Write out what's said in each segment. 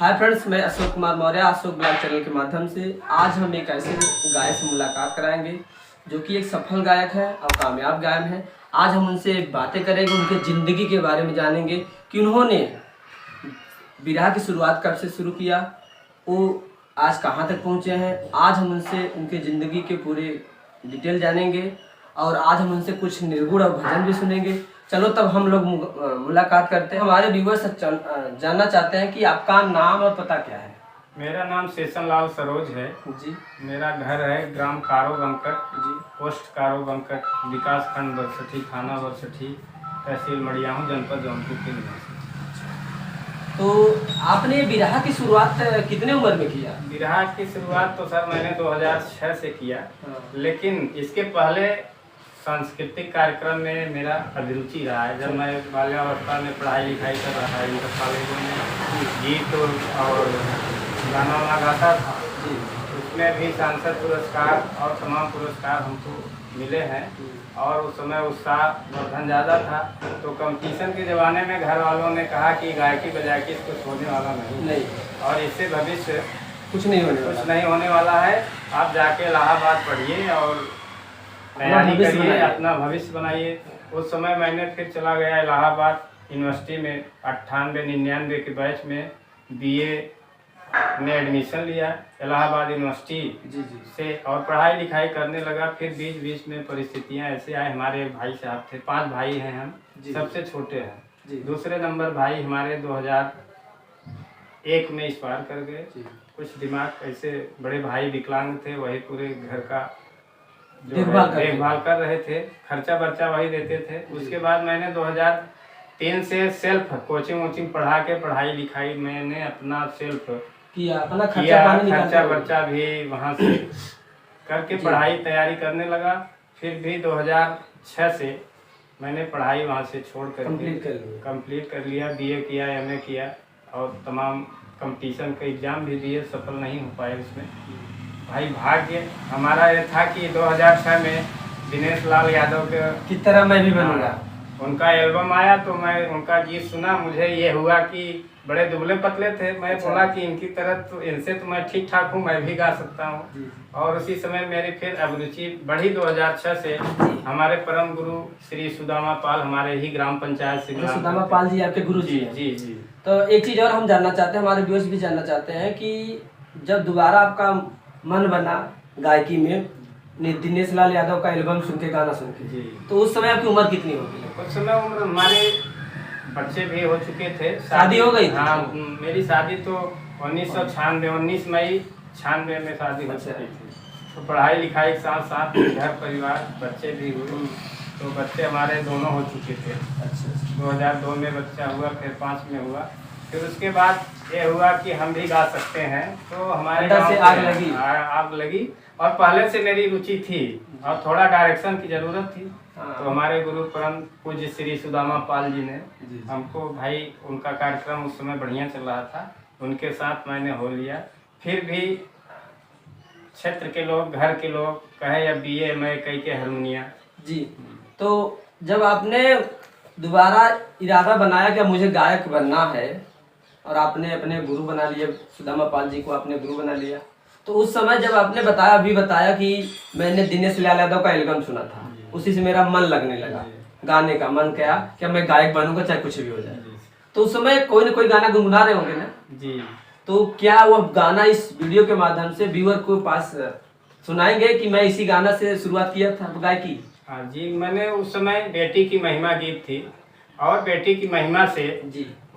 Hi friends, मैं Ashok Kumar Maurya Ashok blog channel के माध्यम से आज हम एक ऐसे गायक से मुलाकात कराएंगे जो कि एक सफल गायक है और कामयाब गायक है। आज हम उनसे बातें करेंगे, उनके ज़िंदगी के बारे में जानेंगे कि उन्होंने बिरहा की शुरुआत कब से शुरू किया, वो आज कहाँ तक पहुँचे हैं। आज हम उनसे उनके ज़िंदगी के पूरे डिटेल जानेंगे और आज हम उनसे कुछ निर्गुण और भजन भी सुनेंगे। चलो तब हम लोग मुलाकात करते हैं। हमारे व्यूअर्स जानना चाहते हैं कि आपका नाम और पता क्या है। मेरा नाम शेषन लाल सरोज है जी। मेरा घर है ग्राम कारो बंकट जी, पोस्ट कारो बंकट, विकास खंड बरसठी, थाना बरसठी, तहसील मड़ियाहू, जनपद जौनपुर के निवासी। तो आपने बिरहा की शुरुआत कितने उम्र में किया? बिरहा की शुरुआत तो सर मैंने 2006 से किया, लेकिन इसके पहले सांस्कृतिक कार्यक्रम में मेरा अभिरुचि रहा है। जब मैं बाल्यावस्था में पढ़ाई लिखाई कर रहा था इंटर कॉलेजों में, गीत और गाना वाना गाता था, उसमें भी सांसद पुरस्कार और तमाम पुरस्कार हमको मिले हैं। और उस समय उत्साह वर्धन ज़्यादा था, तो कंपटीशन के ज़माने में घर वालों ने कहा कि गायकी बजायकी इसको छोड़ने वाला नहीं और इससे भविष्य कुछ नहीं होने वाला है। आप जाके इलाहाबाद पढ़िए और तैयारी करिए, अपना भविष्य बनाइए। उस समय मैंने फिर चला गया इलाहाबाद यूनिवर्सिटी में 98-99 के बैच में बीए में एडमिशन लिया इलाहाबाद यूनिवर्सिटी से और पढ़ाई लिखाई करने लगा। फिर बीच में परिस्थितियां ऐसे आए। हमारे भाई साहब थे, 5 भाई हैं हम, सबसे छोटे हैं। दूसरे नंबर भाई हमारे 2001 में एक्सपायर कर गए। कुछ दिमाग ऐसे बड़े भाई विकलांग थे, वही पूरे घर का देखभाल कर रहे थे, खर्चा बर्चा वही देते थे। उसके बाद मैंने 2003 से सेल्फ कोचिंग पढ़ा के पढ़ाई लिखाई मैंने अपना सेल्फ किया, अपना खर्चा बर्चा भी वहाँ से करके पढ़ाई तैयारी करने लगा। फिर भी 2006 से मैंने पढ़ाई वहाँ से छोड़ कर कंप्लीट कर लिया। बीए किया, एमए किया और तमाम कंपटीशन का एग्ज़ाम भी दिए, सफल नहीं हो पाए उसमें। भाई भाग्य हमारा ये था कि 2006 में दिनेश लाल यादव की तरह मैं भी बनूंगा, उनका एल्बम आया तो मैं उनका गीत सुना। मुझे ये हुआ कि बड़े दुबले पतले थे, मैं बोला कि इनकी तरह तो इनसे तो मैं ठीक ठाक हूँ, मैं भी गा सकता हूँ। और उसी समय मेरी फिर अभिरुचि बढ़ी। 2006 से हमारे परम गुरु श्री सुदामा पाल, हमारे ही ग्राम पंचायत से। सुदामा पाल जी आपके गुरु जी? जी। तो एक चीज़ और हम जानना चाहते हैं, हमारे व्यूअर्स भी जानना चाहते हैं कि जब दोबारा आपका मन बना गायकी में दिनेश लाल यादव का एल्बम सुन के, गाना सुन के, तो उस समय आपकी उम्र कितनी होगी? उस समय उम्र हमारे बच्चे भी हो चुके थे, शादी हो गई? हाँ, मेरी शादी तो 19 मई 96 में शादी हो चुकी थी। तो पढ़ाई लिखाई के साथ साथ घर परिवार बच्चे भी हुए, तो बच्चे हमारे दोनों हो चुके थे। 2002 में बच्चा हुआ, फिर 5 में हुआ। फिर उसके बाद ये हुआ कि हम भी गा सकते हैं, तो हमारे गाँव से आग लगी। और पहले से मेरी रुचि थी और थोड़ा डायरेक्शन की ज़रूरत थी। तो हमारे गुरु परम पूज्य श्री सुदामा पाल जी ने हमको, भाई उनका कार्यक्रम उस समय बढ़िया चल रहा था, उनके साथ मैंने हो लिया। फिर भी क्षेत्र के लोग, घर के लोग कहे या बीए मैं कई के हारमोनिया जी। तो जब आपने दोबारा इरादा बनाया कि मुझे गायक बनना है और आपने अपने गुरु बना लिया, सुदामा पाल जी को आपने गुरु बना लिया, तो उस समय जब आपने बताया कि मैंने दिनेश लाल यादव का एल्बम सुना था, उसी से मेरा मन लगने लगा, गाने का मन किया कि मैं गायक बनूंगा चाहे कुछ भी हो जाए। तो उस समय कोई न कोई गाना गुनगुना रहे होंगे ना जी? तो क्या वो गाना इस वीडियो के माध्यम से व्यूअर को पास सुनाएंगे कि मैं इसी गाना से शुरुआत किया था गायकी? हाँ जी, मैंने उस समय बेटी की महिमा गीत थी और बेटी की महिमा से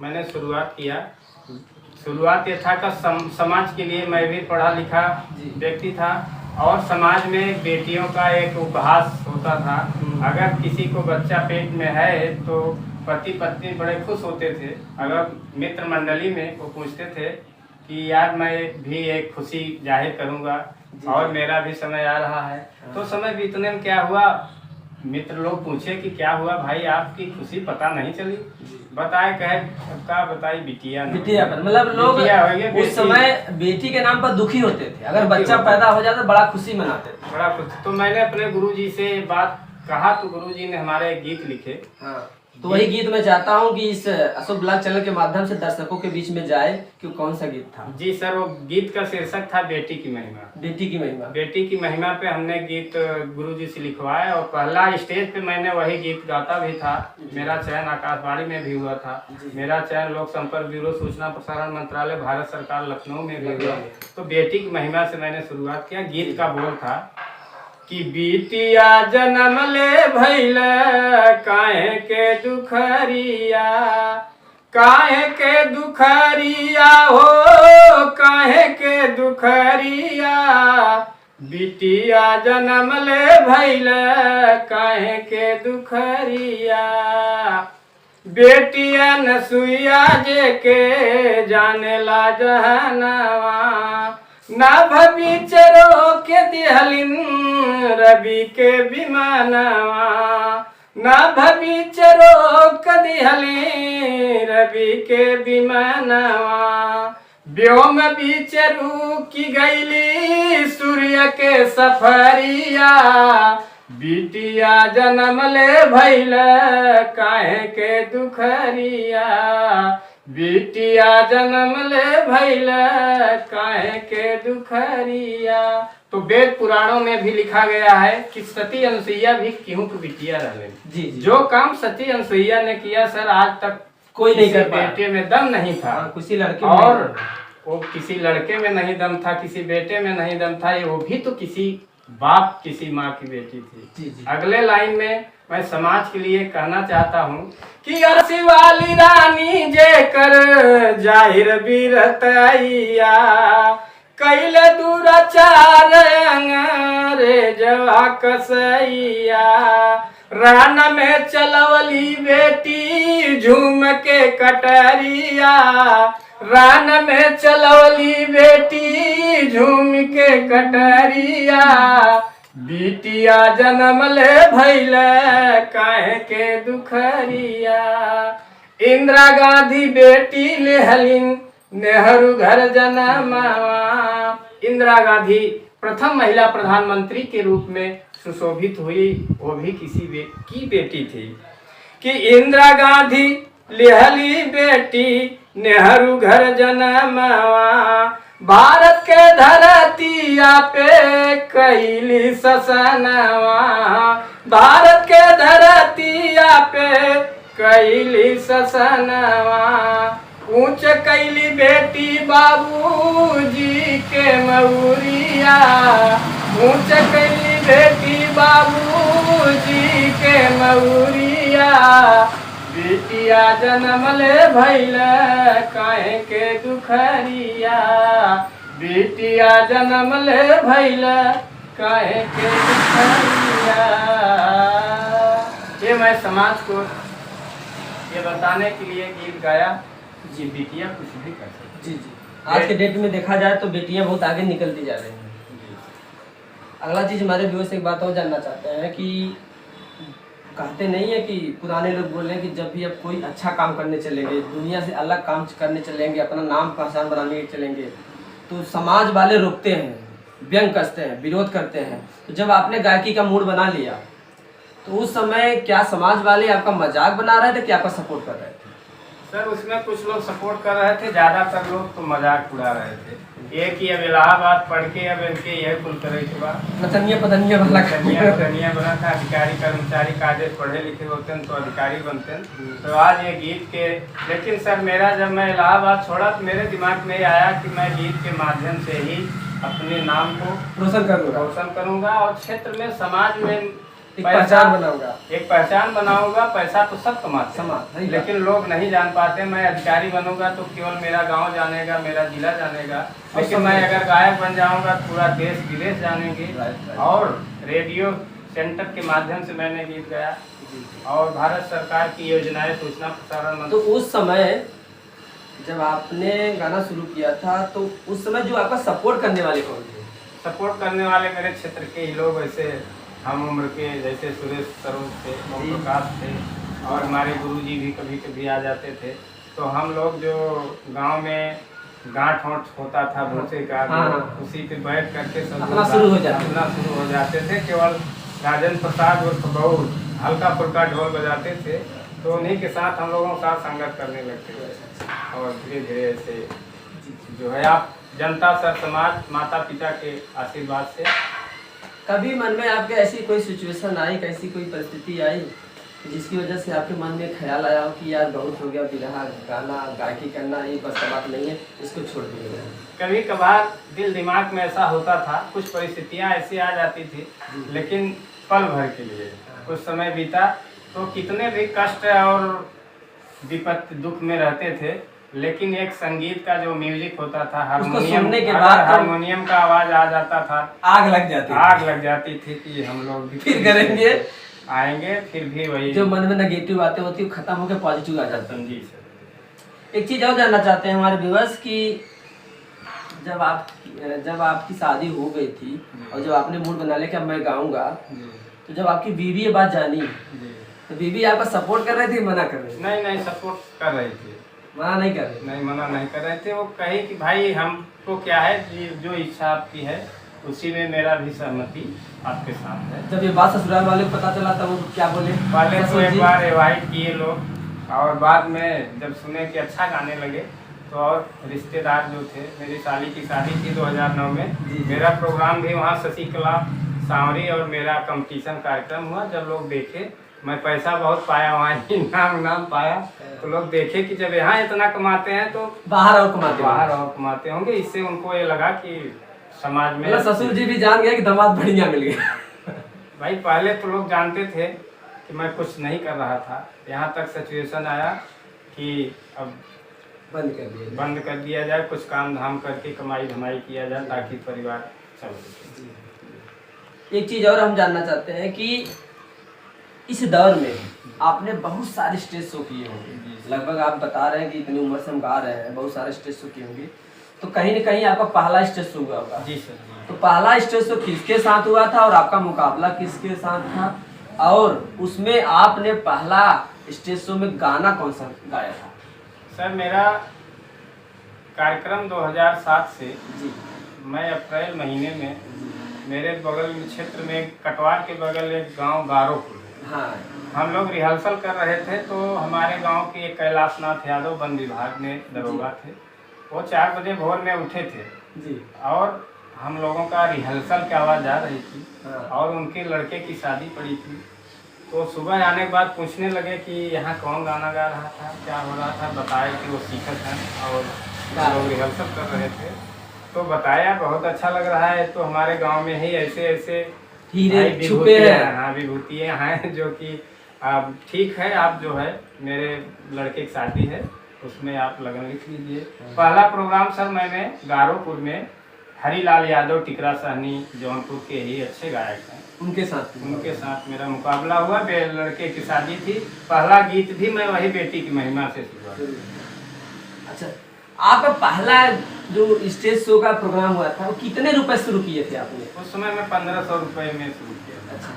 मैंने शुरुआत किया। शुरुआत ये था कि समाज के लिए मैं भी पढ़ा लिखा व्यक्ति था और समाज में बेटियों का एक उपहास होता था। अगर किसी को बच्चा पेट में है तो पति पत्नी बड़े खुश होते थे। अगर मित्र मंडली में वो पूछते थे कि यार मैं भी एक खुशी जाहिर करूँगा और मेरा भी समय आ रहा है। तो समय बीतने में क्या हुआ, मित्र लोग पूछे कि क्या हुआ भाई, आपकी खुशी पता नहीं चली? बताए कहे बताई बिटिया मतलब लोग उस समय बेटी के नाम पर दुखी होते थे, अगर बच्चा पैदा हो जाता बड़ा खुशी मनाते थे, बड़ा खुशी। तो मैंने अपने गुरुजी से बात कहा तो गुरुजी ने हमारे गीत लिखे तो वही गीत मैं चाहता हूँ कि इस अशोक ब्लॉग चैनल के माध्यम से दर्शकों के बीच में जाए कि कौन सा गीत था। जी सर, वो गीत का शीर्षक था बेटी की महिमा। बेटी की महिमा। बेटी की महिमा पे हमने गीत गुरुजी से लिखवाया और पहला स्टेज पे मैंने वही गीत गाता भी था। मेरा चयन आकाशवाणी में भी हुआ था। मेरा चयन लोक संपर्क ब्यूरो सूचना प्रसारण मंत्रालय भारत सरकार लखनऊ में भी हुआ। तो बेटी की महिमा से मैंने शुरुआत किया। गीत का बोल था कि बिटिया जन्म ले भैल काहे के दुखरिया, काहे के दुखरिया हो, काहे के दुखरिया, बिटिया जन्म ले भैल काहे के दुखरिया, बेटिया न सुइया जे के जाने ला जहनवा, ना भविचरो के दिहलिन रवि के विमानवा, ना भविचरो के दिहलिन रवि के विमानवा, व्योम बिचरू की गईली सूर्य के सफरिया, बिटिया जन्म ले भैल काहे के दुखरिया, बिटिया जन्म ले भैल काहे के दुखरिया। तो वेद पुराणों में भी लिखा गया है कि सती अनुसुईया भी केहू की बिटिया रहे। जी। जो काम सती अनुसुईया ने किया सर आज तक कोई नहीं कर पाया। बेटे में दम नहीं था। किसी लड़के और वो किसी लड़के में नहीं दम था, किसी बेटे में नहीं दम था। वो भी तो किसी बाप किसी माँ की बेटी थी। जी। अगले लाइन में मैं समाज के लिए कहना चाहता हूँ कि अरसी वाली रानी जे कर जाहिर बीरतैया, कैले दुराचार अंग्रेजवा कसैया, रान में चलवली बेटी झूम के कटरिया, रान में चलवली बेटी झूम के कटरिया, बिटिया जन्म ले भैल काहे के दुखरिया, इंदिरा गांधी बेटी लेहलिन नेहरू घर जन्मवा। इंदिरा गांधी प्रथम महिला प्रधानमंत्री के रूप में सुशोभित हुई, वो भी किसी की बेटी थी कि इंदिरा गांधी लेहली बेटी नेहरू घर जन्मवा, भारत के धरतिया पे कैली ससनवा, भारत के धरतिया पे कैली ससनवा, ऊंच कैली बेटी बाबूजी के मऊरिया, ऊंच कैली बेटी बाबूजी के मऊरिया, बिटिया जन्म ले भैल काहे के दुखरिया, बिटिया जन्म ले भैल काहे के दुखरिया। ये मैं समाज को ये बताने के लिए गीत गाया कि बेटियां कुछ भी कर सकती। जी। आज के डेट में देखा जाए तो बेटियां बहुत आगे निकलती जा रही हैं। अगला चीज हमारे व्यूअर्स से एक बात और जानना चाहते हैं कि कहते नहीं है कि पुराने लोग बोल रहे हैं कि जब भी अब कोई अच्छा काम करने चलेंगे, दुनिया से अलग काम करने चलेंगे, अपना नाम पहचान बनाने के चलेंगे, तो समाज वाले रोकते हैं, व्यंग कसते हैं, विरोध करते हैं। तो जब आपने गायकी का मूड बना लिया तो उस समय क्या समाज वाले आपका मजाक बना रहे थे कि आपका सपोर्ट कर रहे थे? सर उसमें कुछ लोग सपोर्ट कर रहे थे, ज्यादातर लोग तो मजाक उड़ा रहे थे। ये कि अब इलाहाबाद पढ़ के अब इनके यह कुल करे के बाद नतनिया पतनिया वाला कन्या बना था। अधिकारी कर्मचारी कायदे पढ़े लिखे होते हैं तो अधिकारी बनते हैं। तो आज ये गीत के, लेकिन सर मेरा जब मैं इलाहाबाद छोड़ा तो मेरे दिमाग में आया कि मैं गीत के माध्यम से ही अपने नाम को रोशन करूँगा और क्षेत्र में समाज में एक पहचान बनाऊंगा, एक पहचान बनाऊंगा। पैसा तो सब कमाते हैं, लेकिन लोग नहीं जान पाते। मैं अधिकारी बनूंगा तो केवल मेरा गांव जानेगा, मेरा जिला जानेगा, लेकिन मैं अगर गायक बन जाऊंगा पूरा देश विदेश जानेंगे। और रेडियो सेंटर के माध्यम से मैंने गीत गाया और भारत सरकार की योजनाएं सूचना प्रसारण। तो उस समय जब आपने गाना शुरू किया था तो उस समय जो आपका सपोर्ट करने वाले कौन थे? सपोर्ट करने वाले मेरे क्षेत्र के ही लोग, ऐसे हम उम्र के, जैसे सुरेश सरोज थे, ओम प्रकाश थे और हमारे गुरुजी भी कभी कभी आ जाते थे। तो हम लोग जो गांव में गांठ वाँठ होता था भूसे का, उसी पे बैठ करके सब अपना शुरू हो जाते थे। केवल राजेंद्र प्रसाद और बहुत हल्का फुल्का ढोल बजाते थे तो उन्हीं के साथ हम लोगों के साथ संगत करने लगते हैं और धीरे धीरे ऐसे जो है आप जनता सर समाज माता पिता के आशीर्वाद से। कभी मन में आपके ऐसी कोई सिचुएशन आई, कैसी कोई परिस्थिति आई जिसकी वजह से आपके मन में ख्याल आया हो कि यार बहुत हो गया, बिरहा गाना गायकी करना ये बस बात नहीं है, इसको छोड़ दिया जाए? कभी कभार दिल दिमाग में ऐसा होता था, कुछ परिस्थितियाँ ऐसी आ जाती थी, लेकिन पल भर के लिए कुछ समय बीता तो कितने भी कष्ट और विपत्ति दुख में रहते थे, लेकिन एक संगीत का जो म्यूजिक होता था, हारमोनियम के बाद हारमोनियम का आवाज आ जाता था, आग लग जाती थी कि हम लोग भी फिर करेंगे, आएंगे, फिर भी वही जो मन में नेगेटिव बातें होती है खत्म होकर पॉजिटिव आ जाता है। जी सर। एक चीज और जानना चाहते हैं हमारे व्यूअर्स की, जब आपकी शादी हो गई थी और जब आपने मूड बना लिया कि अब मैं गाऊंगा, तो जब आपकी बीवी ये बात जानी तो बीवी आपका सपोर्ट कर रही थी, मना कर रही थी? नहीं सपोर्ट कर रही थी, मना नहीं कर रहे? नहीं, मना नहीं कर रहे थे। वो कहे कि भाई हमको क्या है, जो इच्छा आपकी है उसी में मेरा भी सहमति आपके साथ है। जब ये बात ससुराल वाले को पता चला तब वो क्या बोले? पहले तो एक बार एवॉइड किए लोग, और बाद में जब सुने कि अच्छा गाने लगे तो और रिश्तेदार जो थे, मेरी साली की शादी थी 2009 में, मेरा प्रोग्राम भी वहाँ शशिकला सांवरी और मेरा कंपटीशन कार्यक्रम हुआ। जब लोग देखे, मैं पैसा बहुत पाया वहाँ, इनाम पाया, तो लोग देखे कि जब यहाँ इतना कमाते हैं तो बाहर और कमाते होंगे। इससे उनको ये लगा कि समाज में ससुर जी भी जान गए कि दामाद बढ़िया मिल गया। भाई पहले तो लोग जानते थे कि मैं कुछ नहीं कर रहा था, यहाँ तक सिचुएशन आया कि अब बंद कर दिया जाए, कुछ काम धाम करके कमाई धमाई किया जाए ताकि परिवार चल सके। एक चीज और हम जानना चाहते हैं कि इस दौर में आपने बहुत सारे स्टेज शो किए होंगे, लगभग आप बता रहे हैं कि इतनी उम्र से हम गा रहे हैं, बहुत सारे स्टेज शो किए होंगे, तो कहीं न कहीं आपका पहला स्टेज शो हुआ होगा? जी सर। तो पहला स्टेज शो किसके साथ हुआ था और आपका मुकाबला किसके साथ था, और उसमें आपने पहला स्टेज शो में गाना कौन सा गाया था? सर मेरा कार्यक्रम 2007 से जी, मैं अप्रैल महीने में मेरे बगल क्षेत्र में कटवार के बगल एक गांव गारोपुर, हाँ, हम लोग रिहर्सल कर रहे थे। तो हमारे गांव के एक कैलाशनाथ यादव वन विभाग में दरोगा थे, वो 4 बजे भोर में उठे थे जी, और हम लोगों का रिहर्सल की आवाज़ आ रही थी, हाँ, और उनके लड़के की शादी पड़ी थी। तो सुबह आने के बाद पूछने लगे कि यहाँ कौन गाना गा रहा था, क्या हो रहा था, बताए कि वो सीखत हैं और लोग रिहर्सल कर रहे थे। तो बताया बहुत अच्छा लग रहा है, तो हमारे गांव में ही ऐसे ऐसे हीरे छुपे हैं। हाँ, विभूतियाँ हैं जो कि आप ठीक है, आप जो है मेरे लड़के की शादी है उसमें आप लगन लिख लीजिए। पहला प्रोग्राम सर मैंने गारोपुर में हरीलाल यादव टिकरा सहनी जौनपुर के ही अच्छे गायक हैं, उनके साथ मेरा मुकाबला हुआ। लड़के की शादी थी, पहला गीत भी मैं वही बेटी की महिमा से शुरुआत। अच्छा, आपका पहला जो स्टेज शो का प्रोग्राम हुआ था वो कितने रुपए शुरू किए थे आपने? उस समय मैं 1500 रुपए में शुरू किया। अच्छा,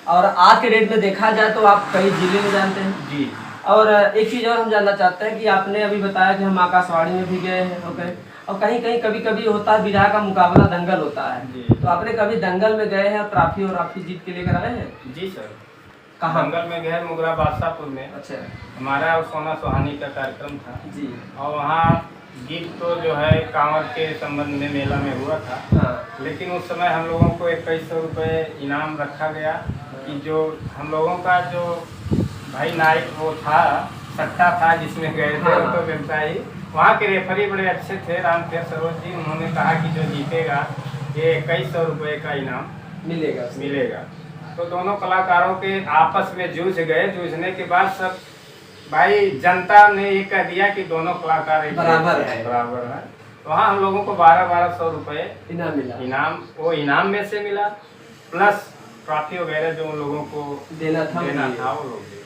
और आज के डेट में देखा जाए तो आप कई जिले में जानते हैं जी। और एक चीज़ और हम जानना चाहते हैं कि आपने अभी बताया कि हम आकाशवाणी में भी गए हैं, ओके, और कहीं कहीं कभी कभी होता है बिरहा का मुकाबला, दंगल होता है, तो आपने कभी दंगल में गए हैं और ट्रॉफी जीत के लेकर आए हैं? जी सर। कहाँ? दंगल में गए, मुगरा बादशाहपुर में। अच्छा, हमारा और सोना सुहानी का कार्यक्रम था जी, और वहाँ गीत तो जो है कांवड़ के संबंध में मेला में हुआ था, हाँ, लेकिन उस समय हम लोगों को 2100 रुपये इनाम रखा गया कि जो हम लोगों का जो भाई नाइट वो था, सट्टा था जिसमें गए थे, वो तो मिलता ही। वहाँ के रेफरी बड़े अच्छे थे, रामखेर सरोज जी, उन्होंने कहा कि जो जीतेगा ये 2100 रुपये का इनाम मिलेगा। तो दोनों कलाकारों के आपस में जूझ गए, जूझने के बाद सब भाई जनता ने ये कह दिया कि दोनों कलाकार बराबर है। तो वहाँ हम लोगों को 1200 रुपये इनाम मिला। वो इनाम में से मिला, प्लस ट्रॉफी वगैरह जो उन लोगों को देना था वो लोग।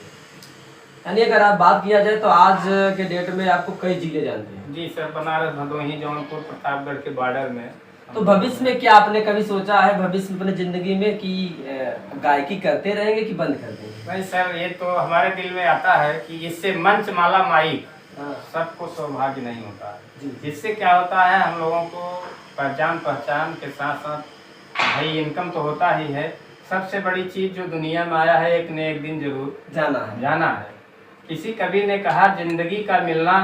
यानी अगर आप बात किया जाए तो आज के डेट में आपको कई जिले जानते हैं? जी सर, बनारस, भदोही, जौनपुर, प्रतापगढ़ के बॉर्डर में। तो भविष्य में क्या आपने कभी सोचा है भविष्य में अपने जिंदगी में कि गायकी करते रहेंगे कि बंद कर देंगे? नहीं सर, ये तो हमारे दिल में आता है कि इससे मंच माला माइक सबको सौभाग्य नहीं होता। जिससे क्या होता है, हम लोगों को पहचान के साथ साथ भाई इनकम तो होता ही है, सबसे बड़ी चीज जो दुनिया में आया है, एक न एक दिन जरूर जाना है। किसी कवि ने कहा, जिंदगी का मिलना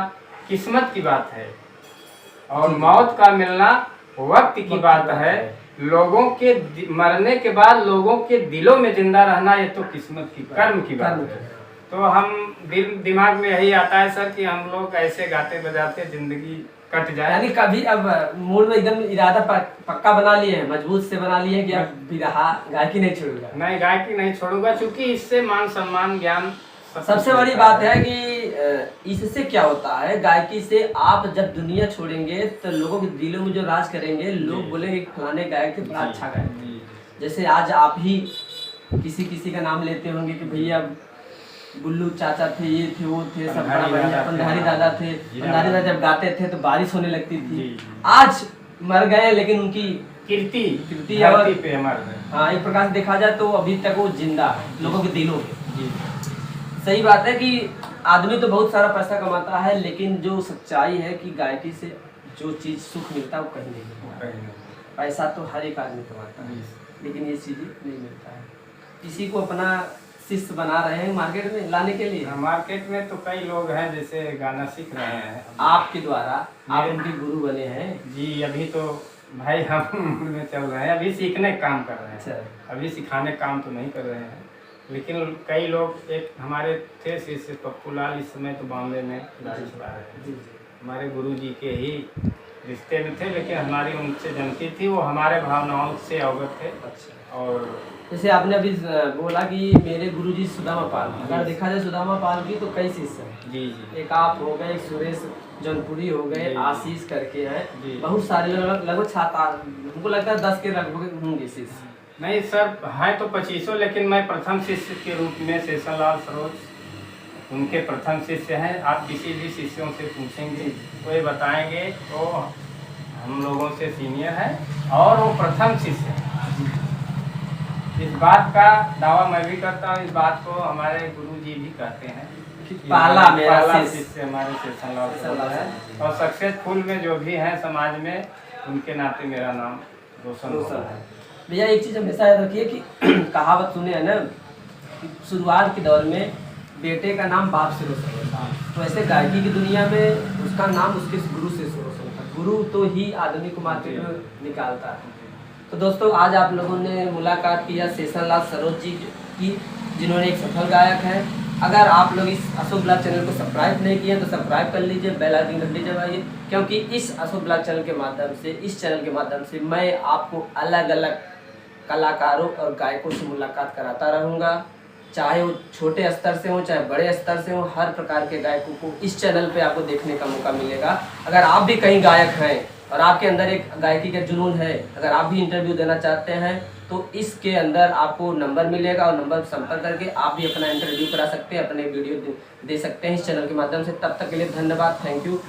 किस्मत की बात है और मौत का मिलना वक्त की बात है। लोगों के मरने के बाद लोगों के दिलों में जिंदा रहना, ये तो किस्मत की कर्म की बात है। तो हम दिमाग में यही आता है सर कि हम लोग ऐसे गाते बजाते जिंदगी कट जाए। यानी कभी अब मूड में एकदम इरादा पक्का बना लिए हैं, मजबूत से बना लिए हैं कि अब बिरहा गायकी नहीं छोड़ूंगा। नहीं, गायकी नहीं छोड़ूंगा, क्योंकि इससे मान सम्मान ज्ञान सबसे बड़ी बात है कि इससे क्या होता है, गायकी से आप जब दुनिया छोड़ेंगे तो लोगों के दिलों में जो राज करेंगे, लोग बोलेंगे फलाने गायक थे, बड़ा अच्छा गायक। जैसे आज आप ही किसी का नाम लेते होंगे कि भैया बुल्लू चाचा थे, ये थे, वो थे, सब बड़ा बढ़िया, पंधारी दादा थे। पंधारी दादा जब गाते थे तो बारिश होने लगती थी। आज मर गए लेकिन उनकी कीर्ति पे मर गए। हाँ, एक प्रकार से देखा जाए तो अभी तक वो जिंदा है लोगों के दिलों में। सही बात है कि आदमी तो बहुत सारा पैसा कमाता है, लेकिन जो सच्चाई है कि गायकी से जो चीज़ सुख मिलता है वो कहीं नहीं मिलता। पैसा तो हर एक आदमी कमाता है, लेकिन ये चीज़ें नहीं मिलता है। किसी को अपना शिष्य बना रहे हैं मार्केट में लाने के लिए। मार्केट में तो कई लोग हैं जैसे गाना सीख रहे हैं आपके द्वारा, आप उनके गुरु बने हैं जी। अभी तो भाई हम में चल रहे हैं, अभी सीखने का काम कर रहे हैं, अभी सिखाने का काम तो नहीं कर रहे हैं। लेकिन कई लोग, एक हमारे थे शिष्य पप्पू लाल, इस समय तो बॉम्बे में गाड़ी चला रहे हैं। हमारे गुरु जी के ही रिश्ते में थे, लेकिन हमारी उनसे जनती थी, वो हमारे भावनाओं से अवगत थे। और जैसे आपने अभी बोला कि मेरे गुरुजी सुदामा पाल, अगर देखा जाए सुदामा पाल की तो कई शिष्य हैं। जी। एक आप हो गए, सुरेश जौनपुरी हो गए, आशीष करके हैं, बहुत सारे लगभग 7-8, हमको लगता है 10 के लगभग होंगे शिष्य। नहीं सर, हैं तो 25, लेकिन मैं प्रथम शिष्य के रूप में शेषन लाल सरोज उनके प्रथम शिष्य हैं। आप किसी भी शिष्यों से पूछेंगे तो ये बताएंगे तो हम लोगों से सीनियर है और वो प्रथम शिष्य है। इस बात का दावा मैं भी करता हूँ, इस बात को हमारे गुरुजी भी कहते हैं कि पहला शिष्य हमारे शेषन लाल सरोज है। और सक्सेसफुल में जो भी हैं समाज में, उनके नाते मेरा नाम रोशन है। भैया एक चीज़ हमेशा याद रखिए कि कहावत सुने हैं ना, शुरुआत के दौर में बेटे का नाम बाप से रोशन होता है, तो ऐसे गायकी की दुनिया में उसका नाम उसके गुरु से रोशन होता है। गुरु तो ही आदमी को मार्केट में निकालता है। तो दोस्तों, आज आप लोगों ने मुलाकात किया शेषन लाल सरोज जी की, जिन्होंने एक सफल गायक है। अगर आप लोग इस अशोक ब्लॉग चैनल को सब्सक्राइब नहीं किए तो सब्सक्राइब कर लीजिए, बेल आइकन घंटी दबाइए, क्योंकि इस अशोक ब्लॉग चैनल के माध्यम से, इस चैनल के माध्यम से मैं आपको अलग अलग कलाकारों और गायकों से मुलाकात कराता रहूँगा, चाहे वो छोटे स्तर से हो चाहे बड़े स्तर से हो। हर प्रकार के गायकों को इस चैनल पे आपको देखने का मौका मिलेगा। अगर आप भी कहीं गायक हैं और आपके अंदर एक गायकी का जुनून है, अगर आप भी इंटरव्यू देना चाहते हैं तो इसके अंदर आपको नंबर मिलेगा और नंबर पर संपर्क करके आप भी अपना इंटरव्यू करा सकते हैं, अपने वीडियो दे सकते हैं इस चैनल के माध्यम से। तब तक के लिए धन्यवाद, थैंक यू।